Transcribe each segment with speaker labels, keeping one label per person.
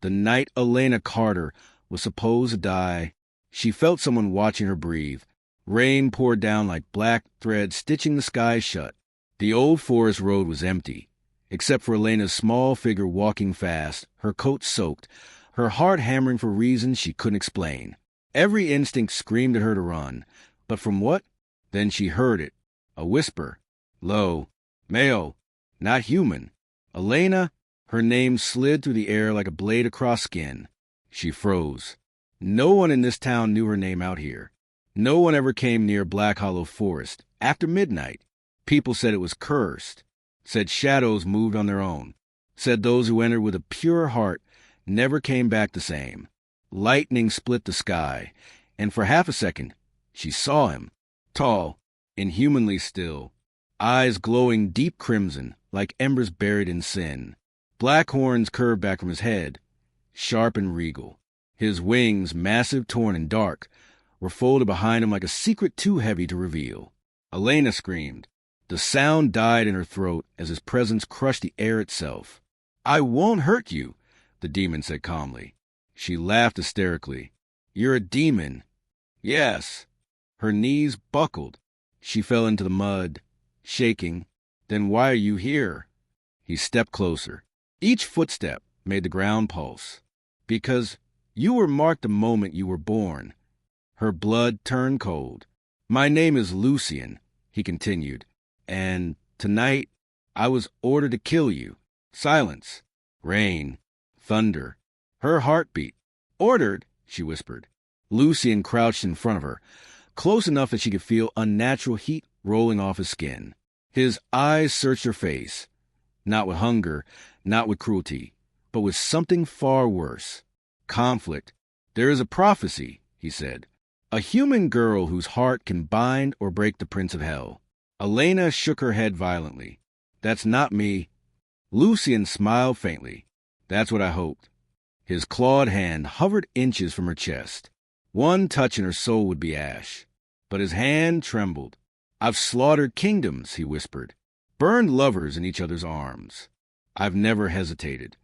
Speaker 1: The night Elena Carter was supposed to die, she felt someone watching her breathe. Rain poured down like black thread stitching the sky shut. The old forest road was empty, except for Elena's small figure walking fast, her coat soaked, her heart hammering for reasons she couldn't explain. Every instinct screamed at her to run, but from what? Then she heard it, a whisper, low, male, not human. Elena, her name slid through the air like a blade across skin. She froze. No one in this town knew her name out here. No one ever came near Black Hollow Forest after midnight. People said it was cursed, said shadows moved on their own, said those who entered with a pure heart never came back the same. Lightning split the sky, and for half a second, she saw him, tall, inhumanly still, eyes glowing deep crimson like embers buried in sin. Black horns curved back from his head, sharp and regal. His wings, massive, torn, and dark, were folded behind him like a secret too heavy to reveal. Elena screamed. The sound died in her throat as his presence crushed the air itself. "I won't hurt you," the demon said calmly. She laughed hysterically. "You're a demon." "Yes." Her knees buckled. She fell into the mud, shaking. "Then why are you here?" He stepped closer. Each footstep made the ground pulse. "Because you were marked the moment you were born." Her blood turned cold. "My name is Lucian," he continued, "and tonight I was ordered to kill you." Silence. Rain. Thunder. Her heartbeat. "Ordered?" she whispered. Lucian crouched in front of her, close enough that she could feel unnatural heat rolling off his skin. His eyes searched her face, not with hunger, not with cruelty, but with something far worse. Conflict. "There is a prophecy," he said. "A human girl whose heart can bind or break the Prince of Hell." Elena shook her head violently. "That's not me." Lucian smiled faintly. "That's what I hoped." His clawed hand hovered inches from her chest. One touch and her soul would be ash. But his hand trembled. "I've slaughtered kingdoms," he whispered. "Burned lovers in each other's arms. I've never hesitated."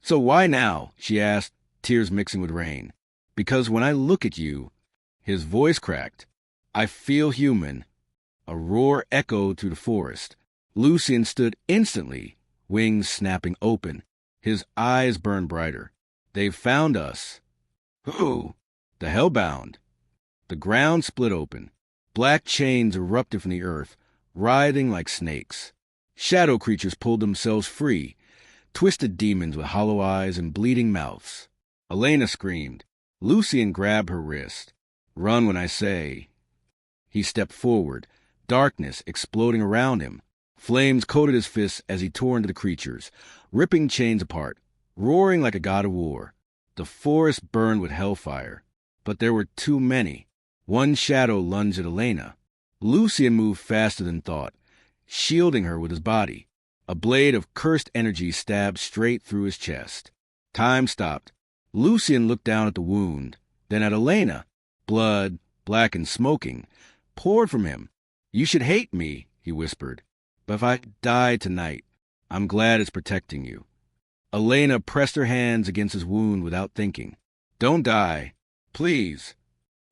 Speaker 1: "So why now?" she asked, tears mixing with rain. "Because when I look at you," his voice cracked, "I feel human." A roar echoed through the forest. Lucian stood instantly, wings snapping open. His eyes burned brighter. "They've found us." "Who?" "The Hellbound." The ground split open. Black chains erupted from the earth, writhing like snakes. Shadow creatures pulled themselves free, twisted demons with hollow eyes and bleeding mouths. Elena screamed. Lucian grabbed her wrist. "Run when I say." He stepped forward, darkness exploding around him. Flames coated his fists as he tore into the creatures, ripping chains apart, roaring like a god of war. The forest burned with hellfire, but there were too many. One shadow lunged at Elena. Lucian moved faster than thought, shielding her with his body. A blade of cursed energy stabbed straight through his chest. Time stopped. Lucian looked down at the wound, then at Elena. Blood, black and smoking, poured from him. "You should hate me," he whispered. "But if I die tonight, I'm glad it's protecting you." Elena pressed her hands against his wound without thinking. "Don't die. Please."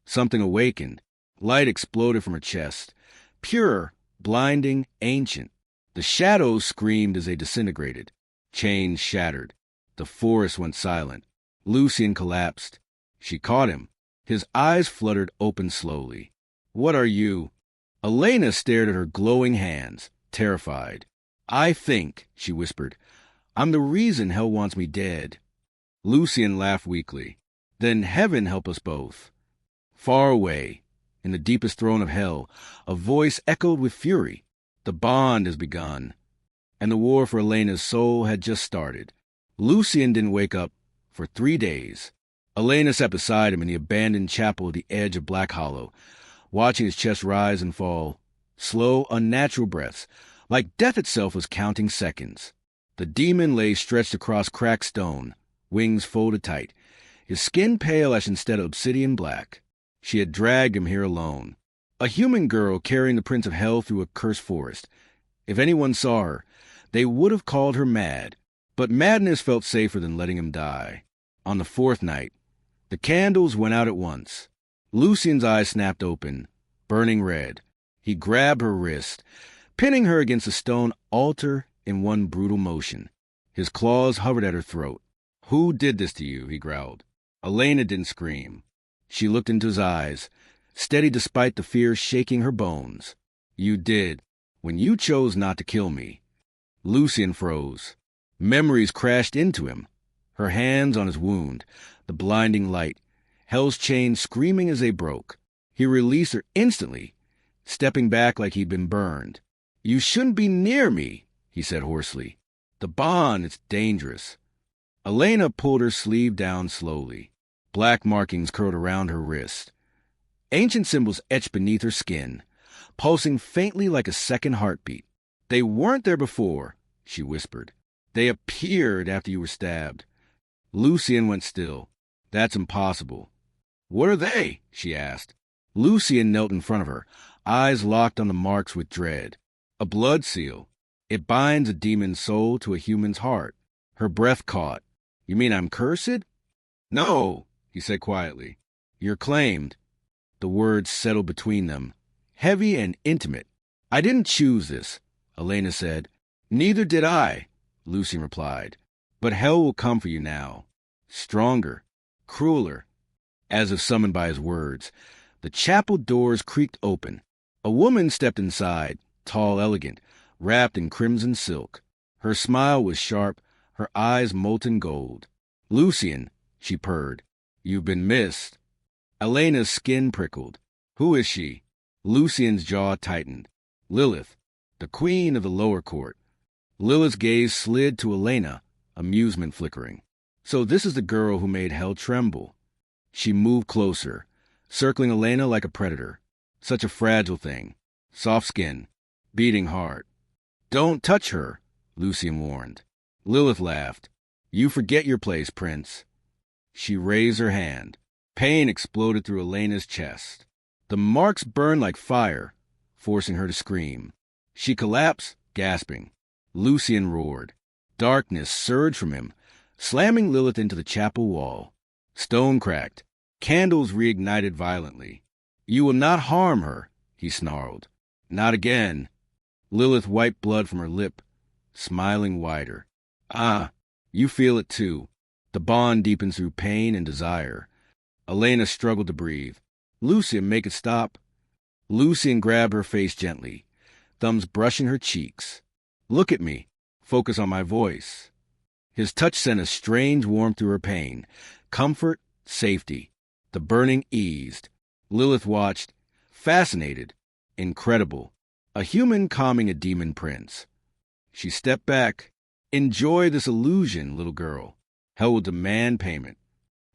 Speaker 1: Something awakened. Light exploded from her chest. Pure, blinding, ancient. The shadows screamed as they disintegrated. Chains shattered. The forest went silent. Lucian collapsed. She caught him. His eyes fluttered open slowly. "What are you?" Elena stared at her glowing hands, terrified. "I think," she whispered, "I'm the reason hell wants me dead." Lucian laughed weakly. "Then heaven help us both." Far away, in the deepest throne of hell, a voice echoed with fury. "The bond has begun." And the war for Elena's soul had just started. Lucian didn't wake up for 3 days. Elena sat beside him in the abandoned chapel at the edge of Black Hollow, watching his chest rise and fall. Slow, unnatural breaths, like death itself was counting seconds. The demon lay stretched across cracked stone, wings folded tight, his skin pale ash instead of obsidian black. She had dragged him here alone. A human girl carrying the Prince of Hell through a cursed forest. If anyone saw her, they would have called her mad. But madness felt safer than letting him die. On the fourth night, the candles went out at once. Lucien's eyes snapped open, burning red. He grabbed her wrist, pinning her against a stone altar in one brutal motion. His claws hovered at her throat. "Who did this to you?" he growled. Elena didn't scream. She looked into his eyes, steady despite the fear shaking her bones. "You did, when you chose not to kill me." Lucien froze. Memories crashed into him. Her hands on his wound, the blinding light, Hell's chains screaming as they broke. He released her instantly, stepping back like he'd been burned. "You shouldn't be near me," he said hoarsely. "The bond, it's dangerous." Elena pulled her sleeve down slowly. Black markings curled around her wrist. Ancient symbols etched beneath her skin, pulsing faintly like a second heartbeat. "They weren't there before," she whispered. "They appeared after you were stabbed." Lucien went still. "That's impossible." "What are they?" she asked. Lucien knelt in front of her, eyes locked on the marks with dread. "A blood seal. It binds a demon's soul to a human's heart." Her breath caught. "You mean I'm cursed?" "No," he said quietly. "You're claimed." The words settled between them, heavy and intimate. "I didn't choose this," Elena said. "Neither did I," Lucien replied. "But hell will come for you now. Stronger, crueler." As if summoned by his words, the chapel doors creaked open. A woman stepped inside, tall, elegant, wrapped in crimson silk. Her smile was sharp, her eyes molten gold. "Lucien," she purred, "you've been missed." Elena's skin prickled. "Who is she?" Lucien's jaw tightened. "Lilith, the queen of the lower court." Lilith's gaze slid to Elena, amusement flickering. "So this is the girl who made hell tremble." She moved closer, circling Elena like a predator. Such a fragile thing. Soft skin, beating heart. "Don't touch her," Lucien warned. Lilith laughed. "You forget your place, Prince." She raised her hand. Pain exploded through Elena's chest. The marks burned like fire, forcing her to scream. She collapsed, gasping. Lucien roared. Darkness surged from him, slamming Lilith into the chapel wall. Stone cracked. Candles reignited violently. "You will not harm her," he snarled. "Not again." Lilith wiped blood from her lip, smiling wider. "Ah, you feel it too." The bond deepens through pain and desire. Elena struggled to breathe. "Lucien, make it stop." Lucien grabbed her face gently, thumbs brushing her cheeks. "Look at me. Focus on my voice." His touch sent a strange warmth through her pain. Comfort, safety. The burning eased. Lilith watched, fascinated, incredible. A human calming a demon prince. She stepped back. "Enjoy this illusion, little girl. Hell will demand payment."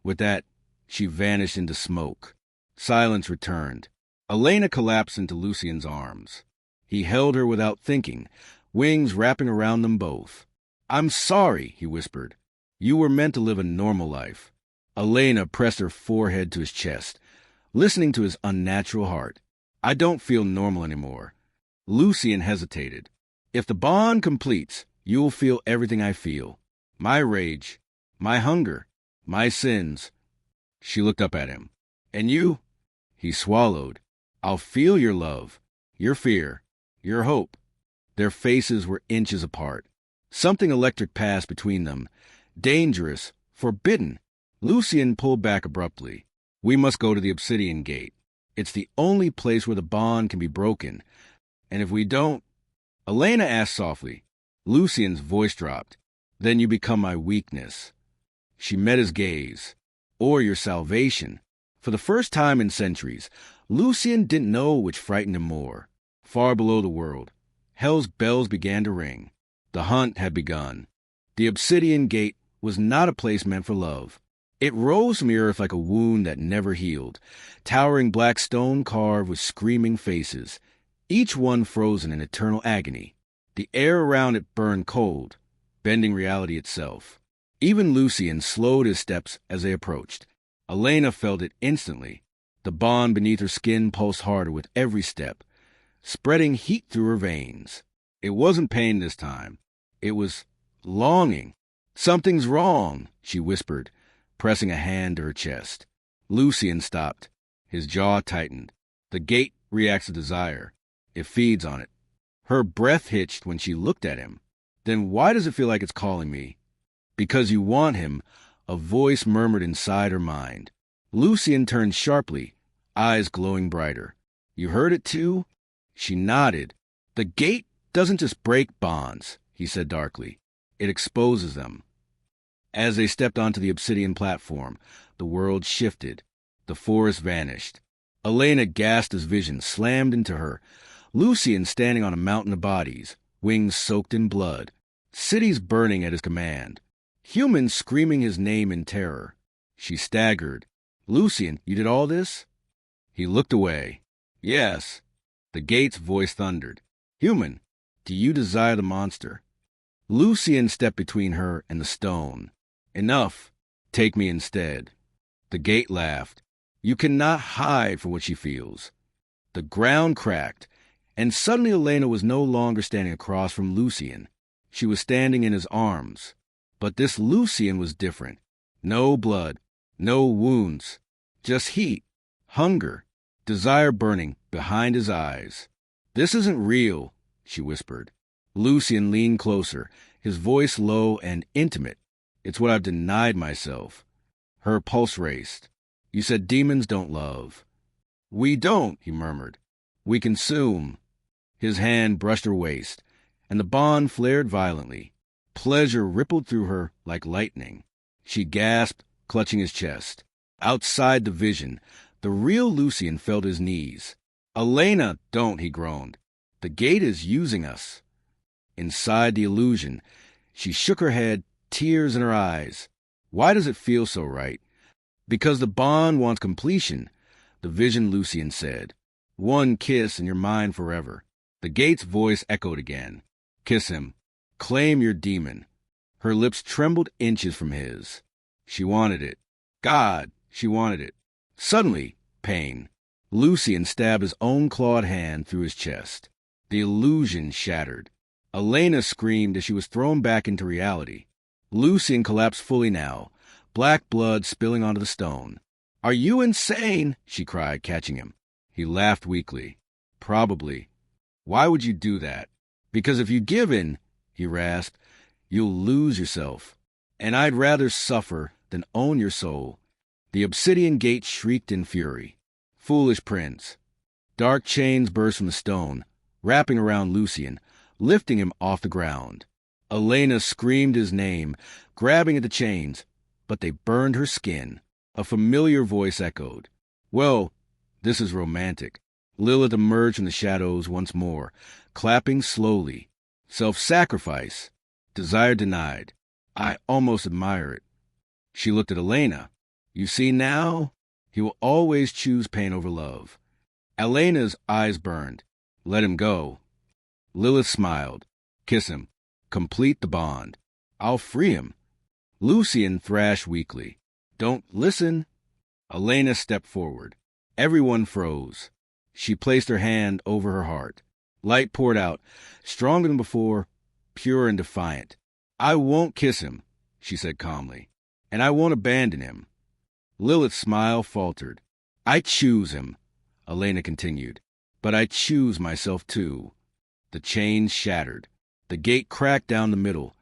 Speaker 1: With that, she vanished into smoke. Silence returned. Elena collapsed into Lucien's arms. He held her without thinking, wings wrapping around them both. "I'm sorry," he whispered. "You were meant to live a normal life." Elena pressed her forehead to his chest, listening to his unnatural heart. "I don't feel normal anymore." Lucien hesitated. "If the bond completes, you will feel everything I feel. My rage, my hunger, my sins." She looked up at him. "And you?" He swallowed. "I'll feel your love, your fear, your hope." Their faces were inches apart. Something electric passed between them. Dangerous, forbidden. Lucien pulled back abruptly. "We must go to the Obsidian Gate. It's the only place where the bond can be broken. And if we don't—" Elena asked softly. Lucien's voice dropped. "Then you become my weakness." She met his gaze. "Or your salvation." For the first time in centuries, Lucien didn't know which frightened him more. Far below the world, hell's bells began to ring. The hunt had begun. The Obsidian Gate was not a place meant for love. It rose from the earth like a wound that never healed, towering black stone carved with screaming faces, each one frozen in eternal agony. The air around it burned cold, bending reality itself. Even Lucien slowed his steps as they approached. Elena felt it instantly. The bond beneath her skin pulsed harder with every step, spreading heat through her veins. It wasn't pain this time. It was longing. "Something's wrong," she whispered, pressing a hand to her chest. Lucian stopped. His jaw tightened. The gate reacts to desire. It feeds on it. Her breath hitched when she looked at him. Then why does it feel like it's calling me? Because you want him, a voice murmured inside her mind. Lucian turned sharply, eyes glowing brighter. You heard it too? She nodded. The gate doesn't just break bonds, he said darkly. It exposes them. As they stepped onto the obsidian platform, the world shifted. The forest vanished. Elena gasped as vision slammed into her. Lucian standing on a mountain of bodies, wings soaked in blood. Cities burning at his command. Humans screaming his name in terror. She staggered. Lucian, you did all this? He looked away. Yes. The gate's voice thundered. Human, do you desire the monster? Lucian stepped between her and the stone. Enough. Take me instead. The gate laughed. You cannot hide from what she feels. The ground cracked, and suddenly Elena was no longer standing across from Lucian. She was standing in his arms. But this Lucian was different. No blood, no wounds, just heat, hunger, desire burning behind his eyes. This isn't real, she whispered. Lucian leaned closer, his voice low and intimate. It's what I've denied myself. Her pulse raced. You said demons don't love. We don't, he murmured. We consume. His hand brushed her waist, and the bond flared violently. Pleasure rippled through her like lightning. She gasped, clutching his chest. Outside the vision, the real Lucian felt his knees. Elena, don't, he groaned. The gate is using us. Inside the illusion, she shook her head, tears in her eyes. Why does it feel so right? Because the bond wants completion, the vision Lucian said. One kiss and you're mine forever. The gate's voice echoed again. Kiss him. Claim your demon. Her lips trembled inches from his. She wanted it. God, she wanted it. Suddenly, pain. Lucian stabbed his own clawed hand through his chest. The illusion shattered. Elena screamed as she was thrown back into reality. Lucian collapsed fully now, black blood spilling onto the stone. Are you insane? She cried, catching him. He laughed weakly. Probably. Why would you do that? Because if you give in, he rasped, you'll lose yourself. And I'd rather suffer than own your soul. The obsidian gate shrieked in fury. Foolish prince. Dark chains burst from the stone, wrapping around Lucian, lifting him off the ground. Elena screamed his name, grabbing at the chains, but they burned her skin. A familiar voice echoed. Well, this is romantic. Lilith emerged from the shadows once more, clapping slowly. Self-sacrifice. Desire denied. I almost admire it. She looked at Elena. You see now? He will always choose pain over love. Elena's eyes burned. Let him go. Lilith smiled. Kiss him. Complete the bond. I'll free him. Lucian thrashed weakly. Don't listen. Elena stepped forward. Everyone froze. She placed her hand over her heart. Light poured out, stronger than before, pure and defiant. I won't kiss him, she said calmly, and I won't abandon him. Lilith's smile faltered. I choose him, Elena continued, but I choose myself too. The chains shattered. The gate cracked down the middle.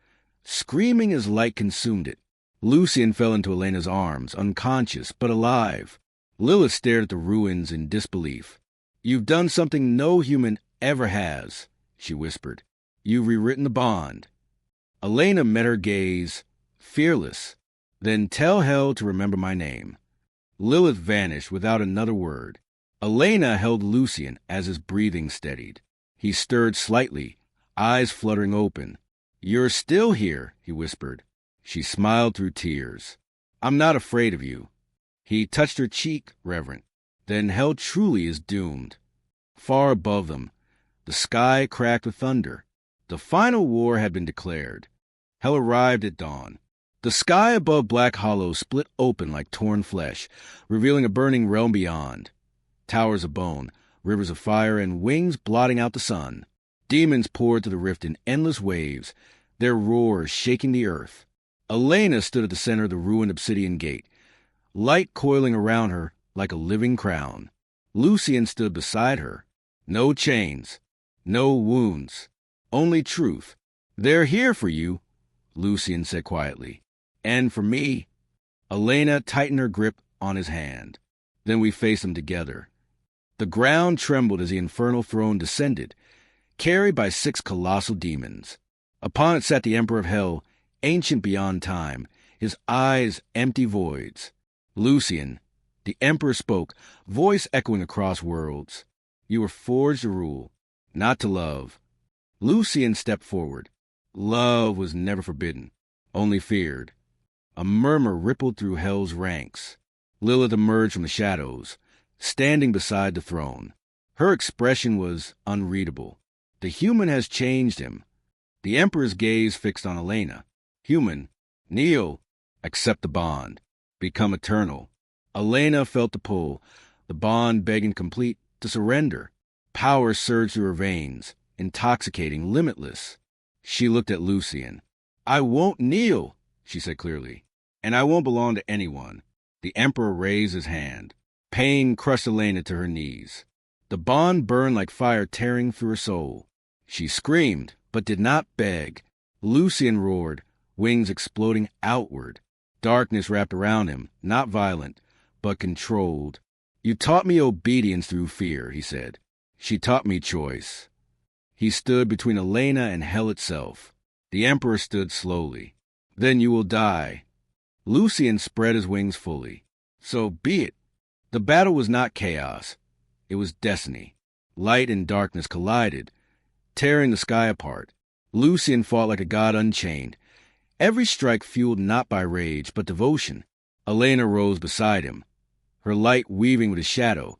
Speaker 1: Screaming as light consumed it. Lucian fell into Elena's arms, unconscious but alive. Lilith stared at the ruins in disbelief. You've done something no human ever has, she whispered. You've rewritten the bond. Elena met her gaze, fearless. Then tell hell to remember my name. Lilith vanished without another word. Elena held Lucian as his breathing steadied. He stirred slightly, eyes fluttering open. You're still here, he whispered. She smiled through tears. I'm not afraid of you. He touched her cheek, reverent. Then hell truly is doomed. Far above them, the sky cracked with thunder. The final war had been declared. Hell arrived at dawn. The sky above Black Hollow split open like torn flesh, revealing a burning realm beyond. Towers of bone, rivers of fire, and wings blotting out the sun. Demons poured through the rift in endless waves, their roars shaking the earth. Elena stood at the center of the ruined obsidian gate, light coiling around her like a living crown. Lucian stood beside her. No chains, no wounds, only truth. "They're here for you," Lucian said quietly. "And for me." Elena tightened her grip on his hand. Then we faced them together. The ground trembled as the infernal throne descended, carried by 6 colossal demons. Upon it sat the Emperor of Hell, ancient beyond time, his eyes empty voids. "Lucian," the Emperor spoke, voice echoing across worlds. "You were forged to rule, not to love." Lucian stepped forward. Love was never forbidden, only feared. A murmur rippled through Hell's ranks. Lilith emerged from the shadows, standing beside the throne. Her expression was unreadable. The human has changed him. The Emperor's gaze fixed on Elena. "Human, kneel, accept the bond, become eternal." Elena felt the pull, the bond begging complete to surrender. Power surged through her veins, intoxicating, limitless. She looked at Lucian. "I won't kneel," she said clearly, "and I won't belong to anyone." The Emperor raised his hand. Pain crushed Elena to her knees. The bond burned like fire tearing through her soul. She screamed, but did not beg. Lucian roared, wings exploding outward. Darkness wrapped around him, not violent, but controlled. "You taught me obedience through fear," he said. "She taught me choice." He stood between Elena and Hell itself. The Emperor stood slowly. "Then you will die." Lucian spread his wings fully. "So be it." The battle was not chaos. It was destiny. Light and darkness collided, tearing the sky apart. Lucian fought like a god unchained. Every strike fueled not by rage, but devotion. Elena rose beside him, her light weaving with his shadow.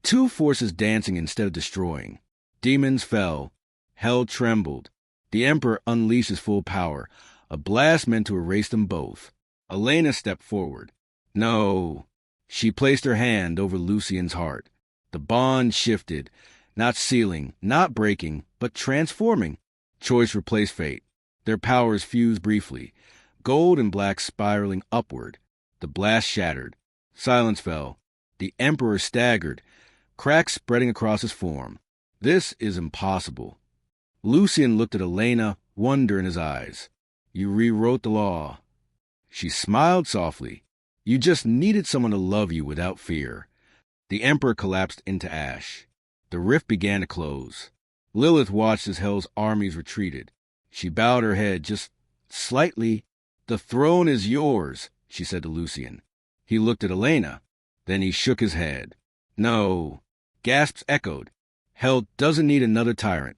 Speaker 1: 2 forces dancing instead of destroying. Demons fell. Hell trembled. The Emperor unleashed his full power, a blast meant to erase them both. Elena stepped forward. "No." She placed her hand over Lucian's heart. The bond shifted, not sealing, not breaking, but transforming. Choice replaced fate. Their powers fused briefly, gold and black spiraling upward. The blast shattered. Silence fell. The Emperor staggered, cracks spreading across his form. "This is impossible." Lucian looked at Elena, wonder in his eyes. "You rewrote the law." She smiled softly. "You just needed someone to love you without fear." The Emperor collapsed into ash. The rift began to close. Lilith watched as Hell's armies retreated. She bowed her head just slightly. "The throne is yours," she said to Lucian. He looked at Elena. Then he shook his head. "No." Gasps echoed. "Hell doesn't need another tyrant,"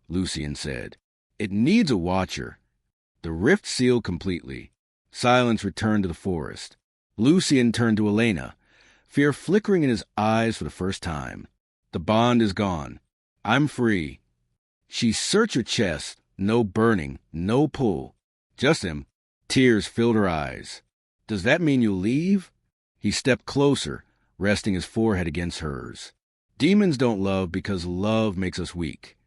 Speaker 1: Lucian said. "It needs a watcher." The rift sealed completely. Silence returned to the forest. Lucian turned to Elena, fear flickering in his eyes for the first time. "The bond is gone. I'm free." She searched her chest. No burning, no pull. Just him. Tears filled her eyes. "Does that mean you'll leave?" He stepped closer, resting his forehead against hers. "Demons don't love because love makes us weak."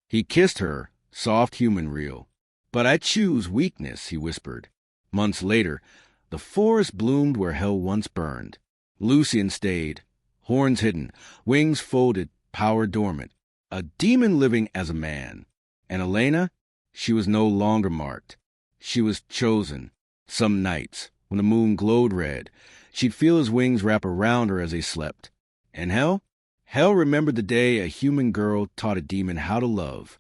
Speaker 1: He kissed her, soft human real. "But I choose weakness," he whispered. Months later, the forest bloomed where Hell once burned. Lucian stayed, horns hidden, wings folded, power dormant. A demon living as a man. And Elena? She was no longer marked. She was chosen. Some nights, when the moon glowed red, she'd feel his wings wrap around her as they slept. And Hell? Hell remembered the day a human girl taught a demon how to love.